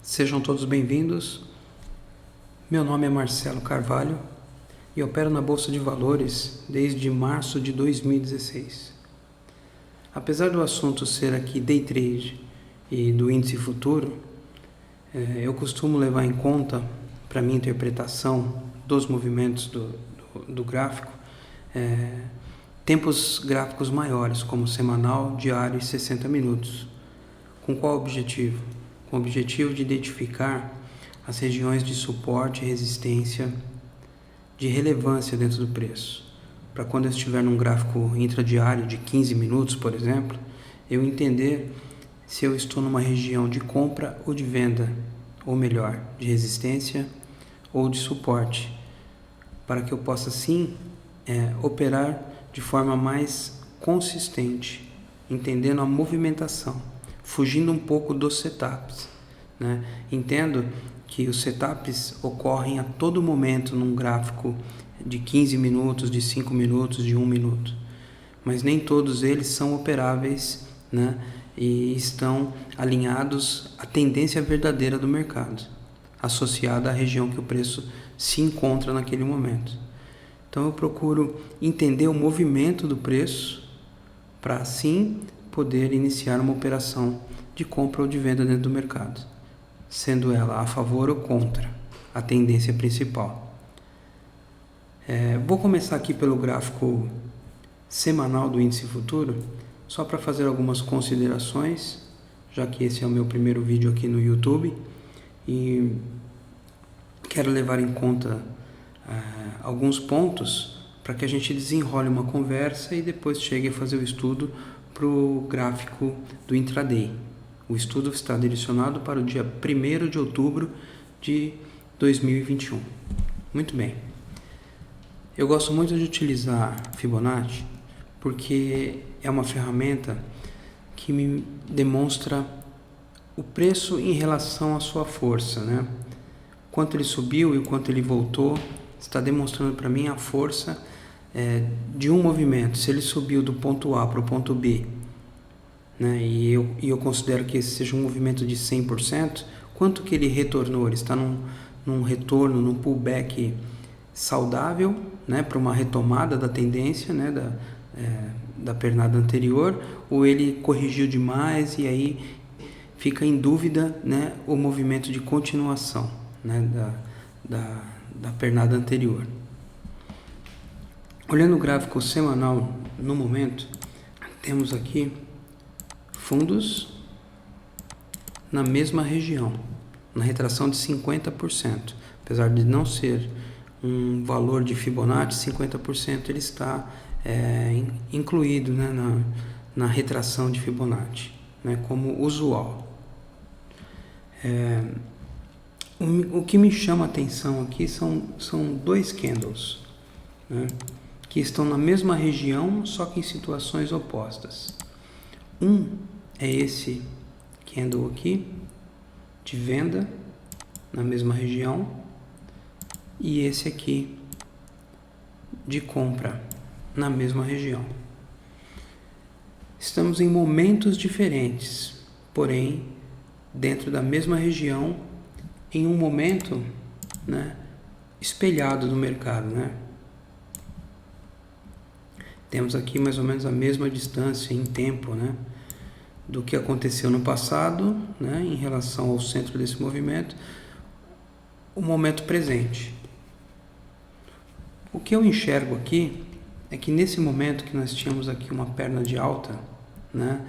Sejam todos bem-vindos. Meu nome é Marcelo Carvalho e opero na Bolsa de Valores desde março de 2016. Apesar do assunto ser aqui Day Trade e do índice futuro, eu costumo levar em conta, para minha interpretação dos movimentos do gráfico, tempos gráficos maiores, como semanal, diário e 60 minutos. Com qual objetivo? Com o objetivo de identificar as regiões de suporte e resistência de relevância dentro do preço. Para quando eu estiver num gráfico intradiário de 15 minutos, por exemplo, eu entender se eu estou numa região de compra ou de venda, ou melhor, de resistência ou de suporte, para que eu possa sim operar de forma mais consistente, entendendo a movimentação, fugindo um pouco dos setups, né? Entendo que os setups ocorrem a todo momento num gráfico de 15 minutos, de 5 minutos, de 1 minuto, mas nem todos eles são operáveis, né? E estão alinhados à tendência verdadeira do mercado, associada à região que o preço se encontra naquele momento. Então eu procuro entender o movimento do preço para assim poder iniciar uma operação de compra ou de venda dentro do mercado, sendo ela a favor ou contra a tendência principal. Vou começar aqui pelo gráfico semanal do índice futuro, só para fazer algumas considerações, já que esse é o meu primeiro vídeo aqui no YouTube e quero levar em conta alguns pontos para que a gente desenrole uma conversa e depois chegue a fazer o estudo para o gráfico do intraday. O estudo está direcionado para o dia 1º de outubro de 2021. Muito bem. Eu gosto muito de utilizar Fibonacci porque é uma ferramenta que me demonstra o preço em relação à sua força, né? Quanto ele subiu e quanto ele voltou, está demonstrando para mim a força de um movimento. Se ele subiu do ponto A para o ponto B, né, e eu considero que esse seja um movimento de 100%, quanto que ele retornou? Ele está num retorno, num pullback saudável, né, para uma retomada da tendência, né, da pernada anterior, ou ele corrigiu demais e aí fica em dúvida, né, o movimento de continuação, né, da pernada anterior. Olhando o gráfico semanal no momento, temos aqui fundos na mesma região, na retração de 50%. Apesar de não ser um valor de Fibonacci, 50% ele está incluído, né, na retração de Fibonacci, né, como usual. O que me chama a atenção aqui são dois candles, né, que estão na mesma região, só que em situações opostas. Um é esse candle aqui, de venda, na mesma região, e esse aqui, de compra, na mesma região. Estamos em momentos diferentes, porém, dentro da mesma região, em um momento, né, espelhado no mercado, né? Temos aqui mais ou menos a mesma distância em tempo, né, do que aconteceu no passado, né, em relação ao centro desse movimento, o momento presente. O que eu enxergo aqui é que nesse momento que nós tínhamos aqui uma perna de alta, né,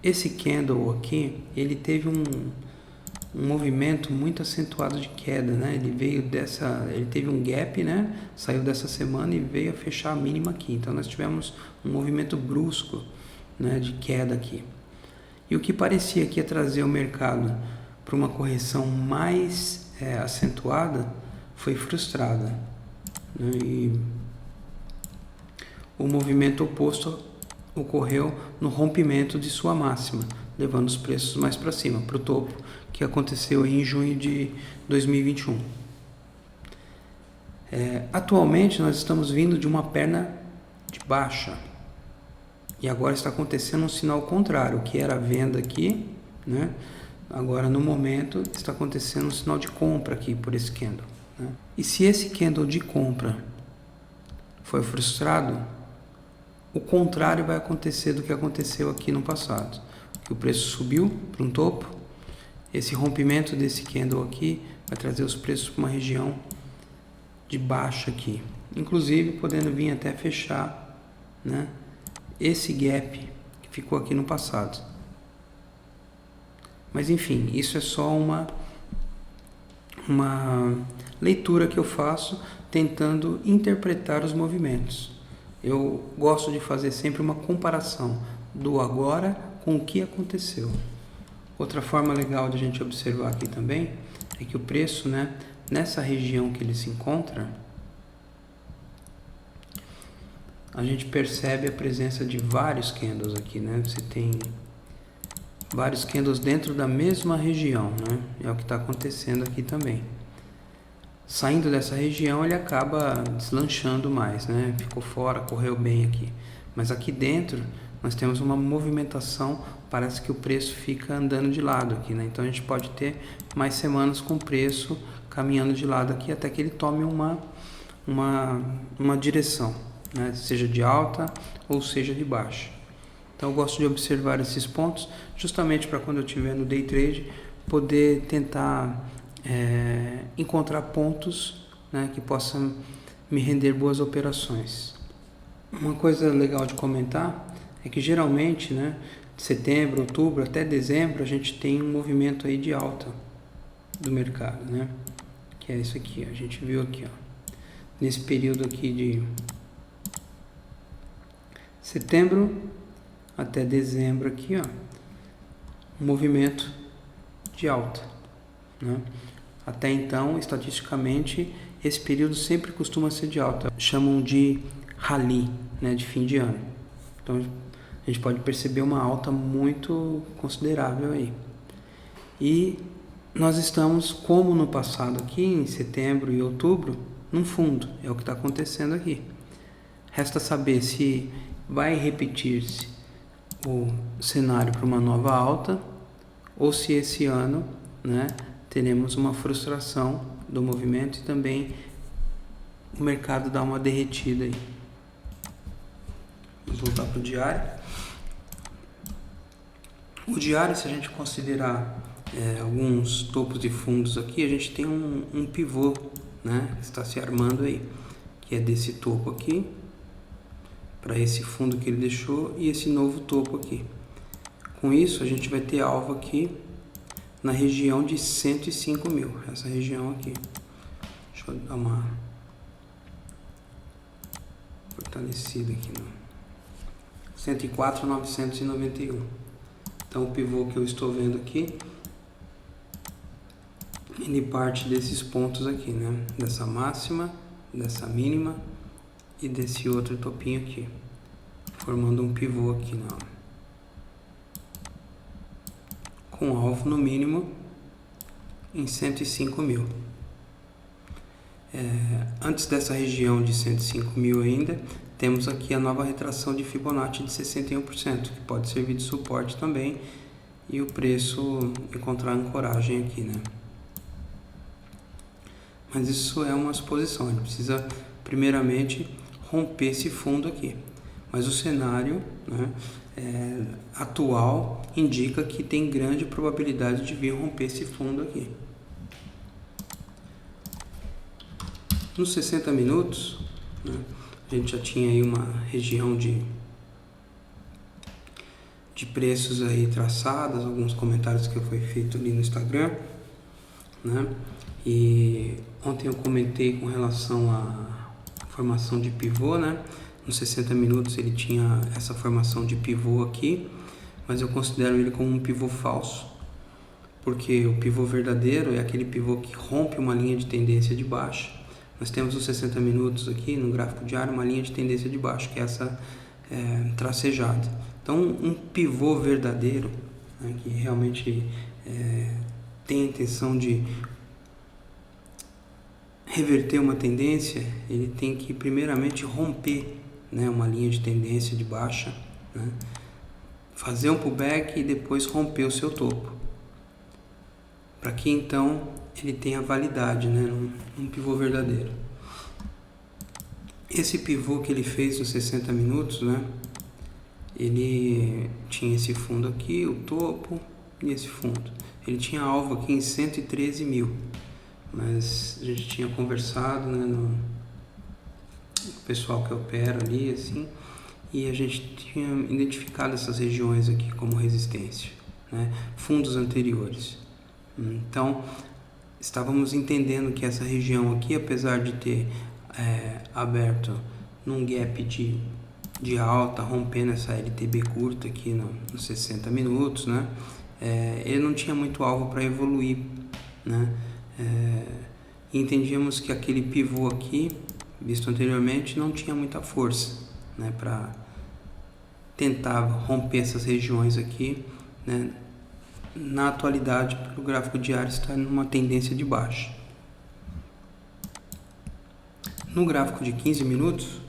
esse candle aqui, ele teve um movimento muito acentuado de queda, né? Ele teve um gap, né? Saiu dessa semana e veio a fechar a mínima aqui. Então nós tivemos um movimento brusco, né, de queda aqui. E o que parecia que ia trazer o mercado para uma correção mais acentuada foi frustrada, né? E o movimento oposto ocorreu no rompimento de sua máxima, levando os preços mais para cima, para o topo, que aconteceu em junho de 2021. Atualmente nós estamos vindo de uma perna de baixa e agora está acontecendo um sinal contrário, o que era a venda aqui, né? Agora no momento está acontecendo um sinal de compra aqui por esse candle, né? E se esse candle de compra foi frustrado, o contrário vai acontecer do que aconteceu aqui no passado, que o preço subiu para um topo, esse rompimento desse candle aqui vai trazer os preços para uma região de baixa aqui, inclusive podendo vir até fechar, né, esse gap que ficou aqui no passado. Mas enfim, isso é só uma leitura que eu faço tentando interpretar os movimentos. Eu gosto de fazer sempre uma comparação do agora com o que aconteceu. Outra forma legal de a gente observar aqui também é que o preço, né, nessa região que ele se encontra, a gente percebe a presença de vários candles aqui, né? Você tem vários candles dentro da mesma região, né? É o que está acontecendo aqui também. Saindo dessa região, ele acaba deslanchando mais, né? Ficou fora, correu bem aqui. Mas aqui dentro, nós temos uma movimentação, parece que o preço fica andando de lado aqui, né? Então a gente pode ter mais semanas com o preço caminhando de lado aqui até que ele tome uma direção, né? Seja de alta ou seja de baixa. Então eu gosto de observar esses pontos justamente para quando eu estiver no day trade poder tentar encontrar pontos, né, que possam me render boas operações. Uma coisa legal de comentar é que geralmente, né, de setembro, outubro até dezembro a gente tem um movimento aí de alta do mercado, né, que é isso aqui, a gente viu aqui, ó, nesse período aqui de setembro até dezembro aqui, ó, um movimento de alta, né? Até então, estatisticamente, esse período sempre costuma ser de alta. Chamam de rally, né, de fim de ano. Então, a gente pode perceber uma alta muito considerável aí. E nós estamos, como no passado aqui, em setembro e outubro, num fundo. É o que está acontecendo aqui. Resta saber se vai repetir-se o cenário para uma nova alta ou se esse ano, né, teremos uma frustração do movimento e também o mercado dá uma derretida aí. Vamos voltar para o diário. O diário, se a gente considerar alguns topos de fundos aqui, a gente tem um pivô, né, que está se armando aí, que é desse topo aqui para esse fundo que ele deixou e esse novo topo aqui. Com isso a gente vai ter alvo aqui na região de 105 mil, essa região aqui. Deixa eu dar uma fortalecida aqui, né? 104.991. Então o pivô que eu estou vendo aqui, ele parte desses pontos aqui, né? Dessa máxima, dessa mínima e desse outro topinho aqui, formando um pivô aqui, né? Com alvo no mínimo em 105 mil. Antes dessa região de 105 mil ainda, temos aqui a nova retração de Fibonacci de 61%, que pode servir de suporte também, e o preço encontrar ancoragem aqui, né? Mas isso é uma suposição, ele precisa primeiramente romper esse fundo aqui. Mas o cenário, né, atual indica que tem grande probabilidade de vir romper esse fundo aqui. Nos 60 minutos, né, a gente já tinha aí uma região de preços aí traçadas, alguns comentários que foi feito ali no Instagram, né? E ontem eu comentei com relação à formação de pivô, né? Nos 60 minutos ele tinha essa formação de pivô aqui, mas eu considero ele como um pivô falso, porque o pivô verdadeiro é aquele pivô que rompe uma linha de tendência de baixa. Nós temos os 60 minutos aqui no gráfico diário, uma linha de tendência de baixa, que é essa tracejada. Então um pivô verdadeiro, né, que realmente tem a intenção de reverter uma tendência, ele tem que primeiramente romper, né, uma linha de tendência de baixa, né, fazer um pullback e depois romper o seu topo, para que então ele tenha validade, né, num pivô verdadeiro. Esse pivô que ele fez nos 60 minutos, né, ele tinha esse fundo aqui, o topo e esse fundo. Ele tinha alvo aqui em 113 mil, mas a gente tinha conversado, né, no pessoal que opera ali, assim, e a gente tinha identificado essas regiões aqui como resistência, né, fundos anteriores. Então, estávamos entendendo que essa região aqui, apesar de ter aberto num gap de alta, rompendo essa LTB curta aqui nos 60 minutos, né, ele não tinha muito alvo para evoluir, né, e entendíamos que aquele pivô aqui, visto anteriormente, não tinha muita força, né, para tentar romper essas regiões aqui, né. Na atualidade, o gráfico diário está numa tendência de baixa. No gráfico de 15 minutos,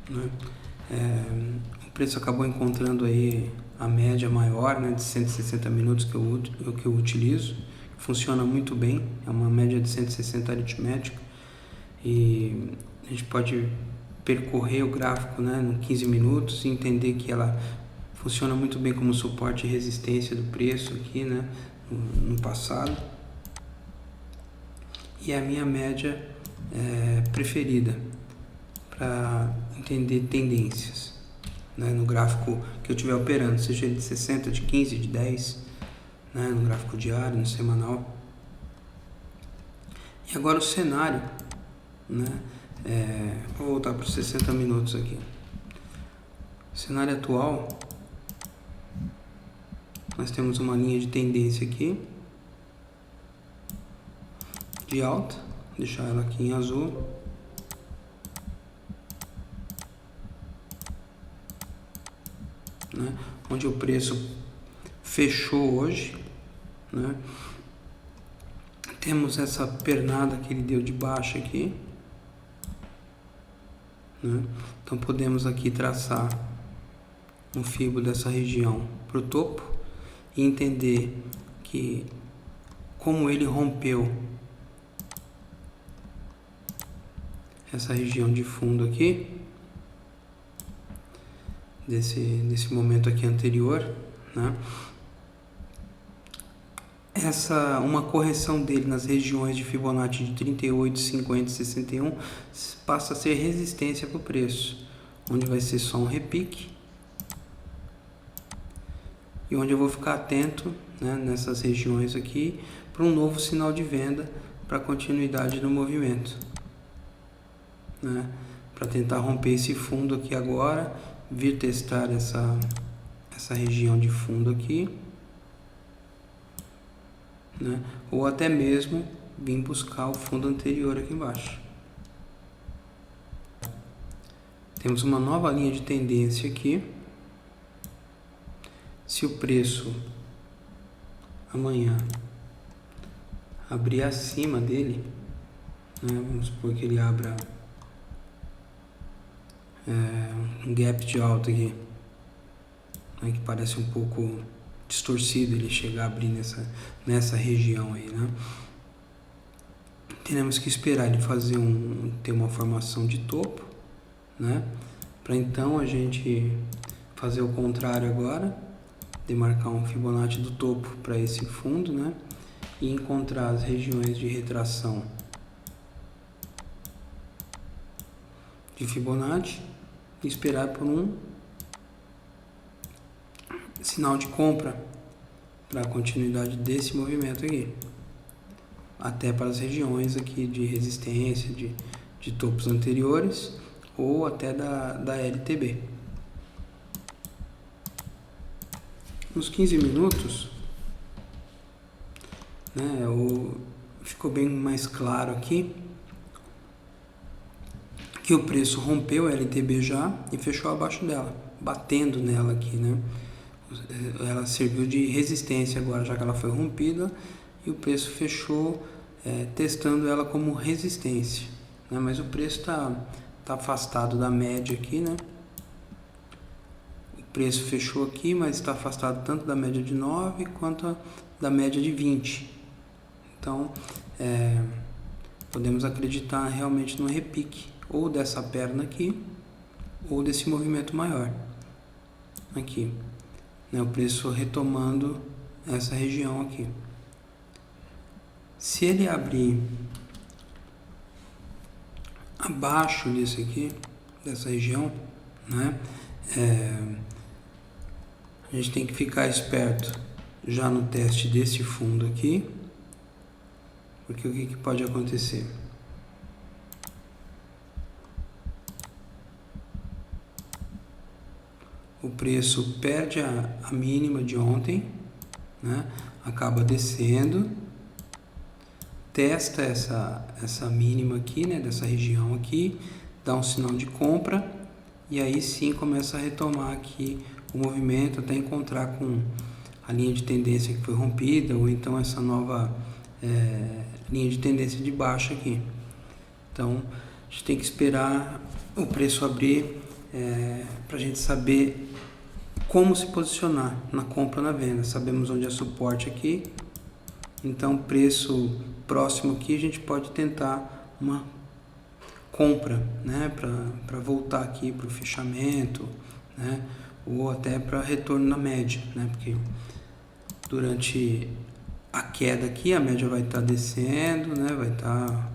né, o preço acabou encontrando aí a média maior, né, de 160 minutos que eu utilizo. Funciona muito bem, é uma média de 160 aritmética, e a gente pode percorrer o gráfico, né, em 15 minutos e entender que ela funciona muito bem como suporte e resistência do preço aqui, né, no passado, e é a minha média preferida para entender tendências, né, no gráfico que eu estiver operando, seja ele de 60, de 15, de 10, né, no gráfico diário, no semanal. E agora o cenário, né, vou voltar para os 60 minutos aqui. O cenário atual, nós temos uma linha de tendência aqui, de alta, vou deixar ela aqui em azul, né, onde o preço fechou hoje, né. Temos essa pernada que ele deu de baixa aqui, né. Então podemos aqui traçar um fibo dessa região para o topo e entender que, como ele rompeu essa região de fundo aqui, desse momento aqui anterior, né, uma correção dele nas regiões de Fibonacci de 38, 50 e 61 passa a ser resistência para o preço, onde vai ser só um repique, e onde eu vou ficar atento, né, nessas regiões aqui para um novo sinal de venda para a continuidade do movimento, né, para tentar romper esse fundo aqui agora, vir testar essa região de fundo aqui, né, ou até mesmo vir buscar o fundo anterior aqui embaixo. Temos uma nova linha de tendência aqui. Se o preço amanhã abrir acima dele, né, vamos supor que ele abra um gap de alta aqui, né, que parece um pouco distorcido, ele chegar a abrir nessa região aí, né? Teremos que esperar ele ter uma formação de topo, né, para então a gente fazer o contrário agora, demarcar um Fibonacci do topo para esse fundo, né, e encontrar as regiões de retração de Fibonacci e esperar por um sinal de compra para a continuidade desse movimento aqui, até para as regiões aqui de resistência, de topos anteriores, ou até da LTB. Nos 15 minutos, né, ficou bem mais claro aqui que o preço rompeu a LTB já e fechou abaixo dela, batendo nela aqui, né? ela serviu de resistência agora, já que ela foi rompida, e o preço fechou testando ela como resistência, né? Mas o preço tá afastado da média aqui, né? O preço fechou aqui, mas está afastado tanto da média de 9 quanto da média de 20. Então, podemos acreditar realmente no repique, ou dessa perna aqui, ou desse movimento maior aqui, né? O preço retomando essa região aqui. Se ele abrir abaixo desse aqui, dessa região, né? A gente tem que ficar esperto já no teste desse fundo aqui, porque o que pode acontecer? O preço perde a mínima de ontem, né? Acaba descendo, testa essa mínima aqui, né? Dessa região aqui, dá um sinal de compra, e aí sim começa a retomar aqui o movimento até encontrar com a linha de tendência que foi rompida, ou então essa nova linha de tendência de baixa aqui. Então a gente tem que esperar o preço abrir para a gente saber como se posicionar na compra ou na venda. Sabemos onde é suporte aqui, então preço próximo aqui a gente pode tentar uma compra, né, para voltar aqui para o fechamento, né, ou até para retorno na média, né, porque durante a queda aqui a média vai estar descendo, né, vai estar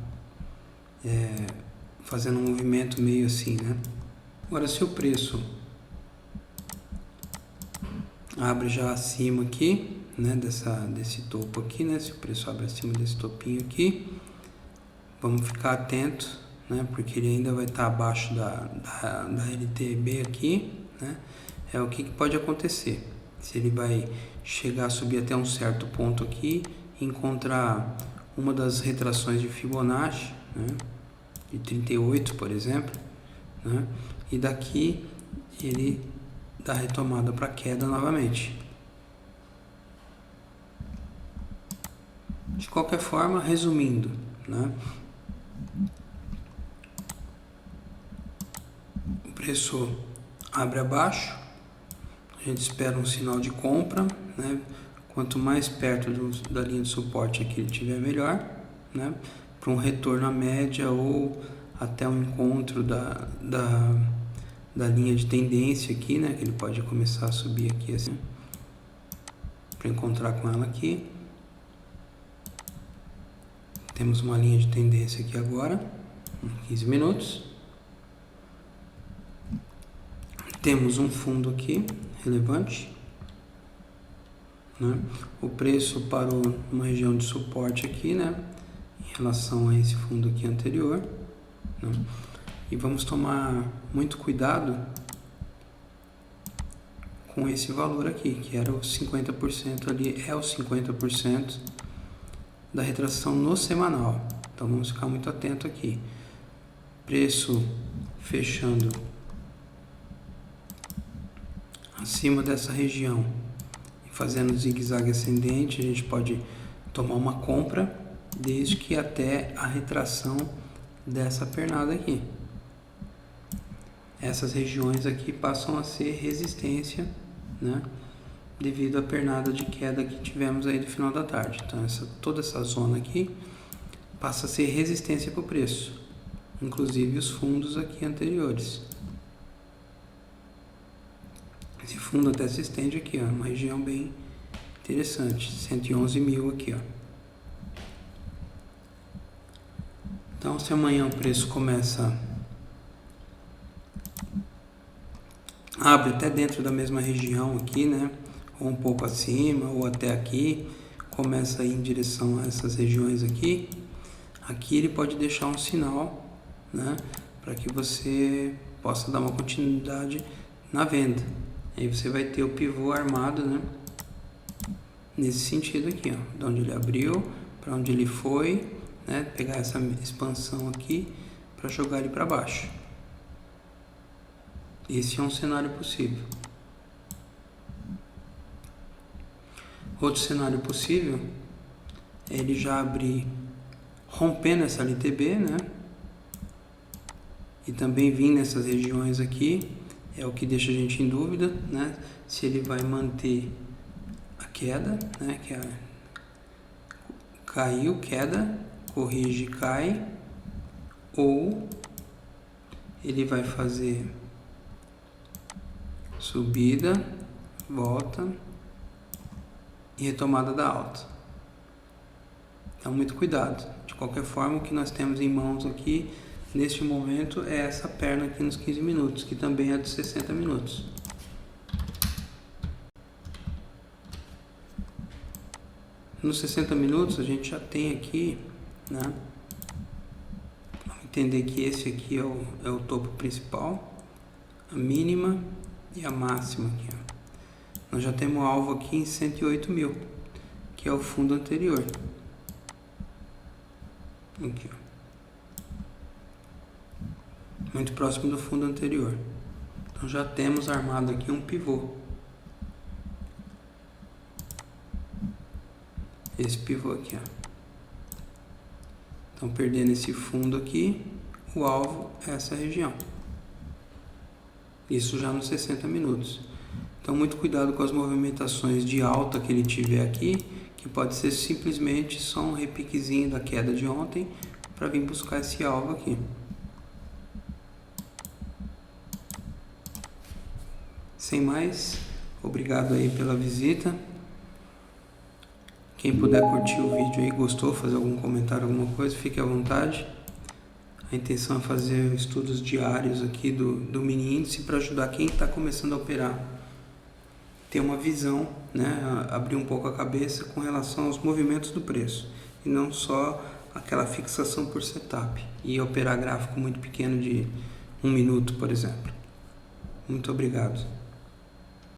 fazendo um movimento meio assim, né. Agora, se o preço abre já acima aqui, né, desse topo aqui, né, se o preço abre acima desse topinho aqui, vamos ficar atento, né, porque ele ainda vai estar abaixo da LTB aqui, né. O que pode acontecer? Se ele vai chegar a subir até um certo ponto aqui, encontrar uma das retrações de Fibonacci, né, de 38, por exemplo, né, e daqui ele dá retomada para queda novamente. De qualquer forma, resumindo, né, o preço abre abaixo, a gente espera um sinal de compra, né? Quanto mais perto da linha de suporte aqui ele estiver, melhor, né? Para um retorno à média ou até um encontro da linha de tendência aqui, né? Que ele pode começar a subir aqui assim, para encontrar com ela aqui. Temos uma linha de tendência aqui agora, 15 minutos. Temos um fundo aqui, relevante, né? O preço parou numa região de suporte aqui, né? Em relação a esse fundo aqui anterior, né? E vamos tomar muito cuidado com esse valor aqui, que era o 50% ali, é o 50% da retração no semanal. Então vamos ficar muito atento aqui. Preço fechando acima dessa região e fazendo zigue-zague ascendente, a gente pode tomar uma compra desde que até a retração dessa pernada aqui. Essas regiões aqui passam a ser resistência, né, devido à pernada de queda que tivemos aí no final da tarde. Então toda essa zona aqui passa a ser resistência para o preço, inclusive os fundos aqui anteriores. Esse fundo até se estende aqui, ó, uma região bem interessante, 111 mil aqui, ó. Então, se amanhã o preço abre até dentro da mesma região aqui, né, ou um pouco acima, ou até aqui, começa a ir em direção a essas regiões aqui, ele pode deixar um sinal, né, para que você possa dar uma continuidade na venda. Aí você vai ter o pivô armado, né, nesse sentido aqui, ó, de onde ele abriu, para onde ele foi, né, pegar essa expansão aqui para jogar ele para baixo. Esse é um cenário possível. Outro cenário possível é ele já abrir rompendo essa LTB, né? E também vir nessas regiões aqui, é o que deixa a gente em dúvida, né? Se ele vai manter a queda, né? Que é caiu, queda, corrige, cai, ou ele vai fazer subida, volta e retomada da alta. Então, muito cuidado. De qualquer forma, o que nós temos em mãos aqui, neste momento, é essa perna aqui nos 15 minutos, que também é de 60 minutos. Nos 60 minutos, a gente já tem aqui, né? Vamos entender que esse aqui é o topo principal, a mínima e a máxima aqui, ó. Nós já temos o alvo aqui em 108 mil, que é o fundo anterior. Aqui, ó. Muito próximo do fundo anterior. Então já temos armado aqui um pivô. Esse pivô aqui, ó. Então, perdendo esse fundo aqui, o alvo é essa região. Isso já nos 60 minutos. Então, muito cuidado com as movimentações de alta que ele tiver aqui, que pode ser simplesmente só um repiquezinho da queda de ontem para vir buscar esse alvo aqui. Sem mais, obrigado aí pela visita. Quem puder curtir o vídeo aí, gostou, fazer algum comentário, alguma coisa, fique à vontade. A intenção é fazer estudos diários aqui do mini índice para ajudar quem está começando a operar, ter uma visão, né, abrir um pouco a cabeça com relação aos movimentos do preço e não só aquela fixação por setup e operar gráfico muito pequeno de 1 minuto, por exemplo. Muito obrigado.